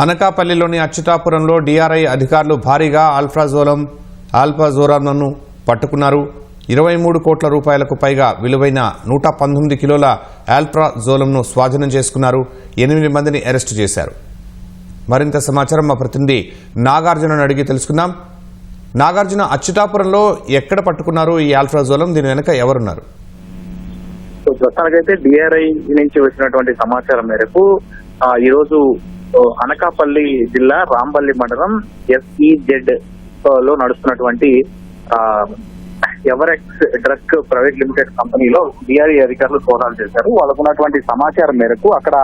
అనకాపల్లిలోని అచ్యుతాపురంలో DRI అధికారులు భారీగా ఆల్ఫాజోరాన్ను పట్టుకున్నారు. 23 కోట్ల రూపాయలకు పైగా విలువైన 119 కిలోల ఆల్ఫాజోలంను స్వాధీనం చేసుకున్నారు. 8 మందిని అరెస్టు చేశారు. మరింత సమాచారం మా ప్రతినిధి నాగార్జునను అడిగి తెలుసుకుందాం. నాగార్జున, అచ్యుతాపురంలో ఎక్కడ పట్టుకున్నారు ఈ ఆల్ఫాజోలం? దీని వెనుక ఎవరున్నారు? ప్రస్తుతానికైతే డిఆర్ఐ నుంచి వచ్చినటువంటి సమాచారం మేరకు ఈ రోజు అనకాపల్లి జిల్లా రాంపల్లి మండలం SEZ లో నడుస్తున్నటువంటి ఎవరెక్స్ డ్రగ్ ప్రైవేట్ లిమిటెడ్ కంపెనీలో డిఆర్ఐ అధికారులు సోదాలు చేశారు. వాళ్ళకు ఉన్నటువంటి సమాచారం మేరకు అక్కడ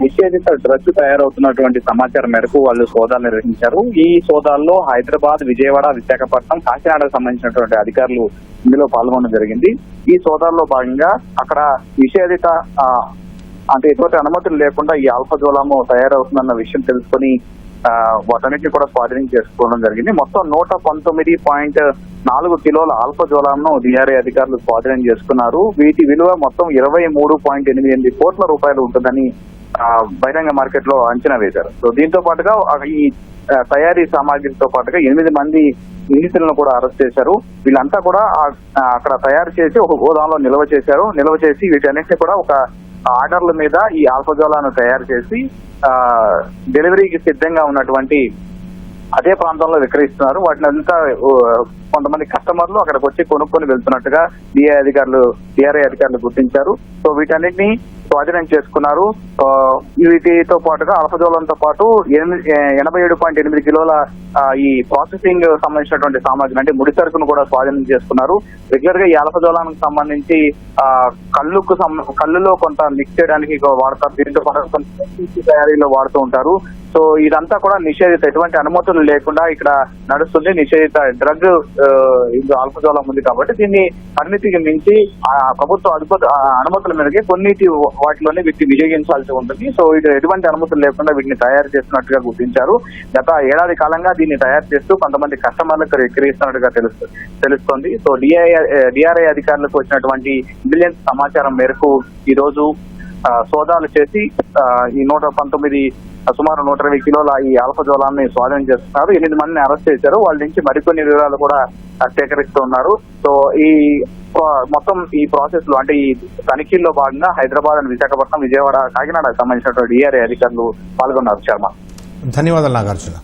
నిషేధిత డ్రగ్స్ తయారవుతున్నటువంటి సమాచారం మేరకు వాళ్ళు సోదాలు నిర్వహించారు. ఈ సోదాల్లో హైదరాబాద్, విజయవాడ, విశాఖపట్నం, కాకినాడకు సంబంధించినటువంటి అధికారులు ఇందులో పాల్గొనడం జరిగింది. ఈ సోదాల్లో భాగంగా అక్కడ నిషేధిత అంటే ఎటువంటి అనుమతులు లేకుండా ఈ ఆల్ఫాజోలాము తయారవుతుందన్న విషయం తెలుసుకుని వాటన్నిటిని కూడా స్వాధీనం చేసుకోవడం జరిగింది. మొత్తం 119.4 కిలోల ఆల్ఫాజోలాంను డిఆర్ఐ అధికారులు స్వాధీనం చేసుకున్నారు. వీటి విలువ మొత్తం 23.88 కోట్ల రూపాయలు ఉంటుందని బహిరంగ మార్కెట్ లో అంచనా వేశారు. సో దీంతో పాటుగా ఈ తయారీ సామాగ్రితో పాటుగా 8 మంది నిందితులను కూడా అరెస్ట్ చేశారు. వీళ్ళంతా కూడా అక్కడ తయారు చేసి ఒక గోదాంలో నిల్వ చేసి వీటన్నిటిని కూడా ఒక ఆర్డర్ల మీద ఈ ఆల్ఫాజోలాను తయారు చేసి డెలివరీకి సిద్ధంగా ఉన్నటువంటి అదే ప్రాంతంలో విక్రయిస్తున్నారు. వాటిని అంతా కొంతమంది కస్టమర్లు అక్కడికి వచ్చి కొనుక్కొని వెళ్తున్నట్టుగా డిఆర్ఐ అధికారులు గుర్తించారు. సో వీటన్నిటిని స్వాధీనం చేసుకున్నారు. వీటితో పాటుగా ఆల్ఫాజోలంతో పాటు 87.8 కిలోల ఈ ప్రాసెసింగ్ సంబంధించినటువంటి సామాగ్రి అంటే ముడి సరుకును కూడా స్వాధీనం చేసుకున్నారు. రెగ్యులర్ గా ఈ ఆల్ఫాజోలానికి సంబంధించి కళ్ళులో కొంత మిక్స్ చేయడానికి వాడతారు. దీంతో పాటు కొంత తయారీలో వాడుతూ ఉంటారు. సో ఇదంతా కూడా నిషేధిత, ఎటువంటి అనుమతులు లేకుండా ఇక్కడ నడుస్తుంది. నిషేధిత డ్రగ్ ఆల్ఫాజోలం ఉంది కాబట్టి దీన్ని పరిమితికి మించి ప్రభుత్వ అనుమతుల మేరకే కొన్నిటి వాటిలోనే వీటిని వినియోగించాల్సి ఉంటుంది. సో ఇది ఎటువంటి అనుమతులు లేకుండా వీటిని తయారు చేస్తున్నట్టుగా గుర్తించారు. గత ఏడాది కాలంగా దీన్ని తయారు చేస్తూ కొంతమంది కస్టమర్లకు విక్రయిస్తున్నట్టుగా తెలుస్తోంది. సో డిఆర్ఐ అధికారులకు వచ్చినటువంటి ఇంటెలిజెన్స్ సమాచారం మేరకు ఈ రోజు సోదాలు చేసి ఈ 119 సుమారు 120 కిలోల ఈ ఆల్ఫాజోలాన్ని స్వాధీనం చేస్తున్నారు. 8 మందిని అరెస్ట్ చేశారు. వాళ్ళ నుంచి మరికొన్ని వివరాలు కూడా సేకరిస్తున్నారు. సో ఈ మొత్తం ఈ ప్రాసెస్ లో అంటే ఈ తనిఖీల్లో భాగంగా హైదరాబాద్ అండ్ విశాఖపట్నం, విజయవాడ, కాకినాడకు సంబంధించినటువంటి డిఆర్ఐ అధికారులు పాల్గొన్నారు. శర్మ, ధన్యవాదాలు నాగార్జున.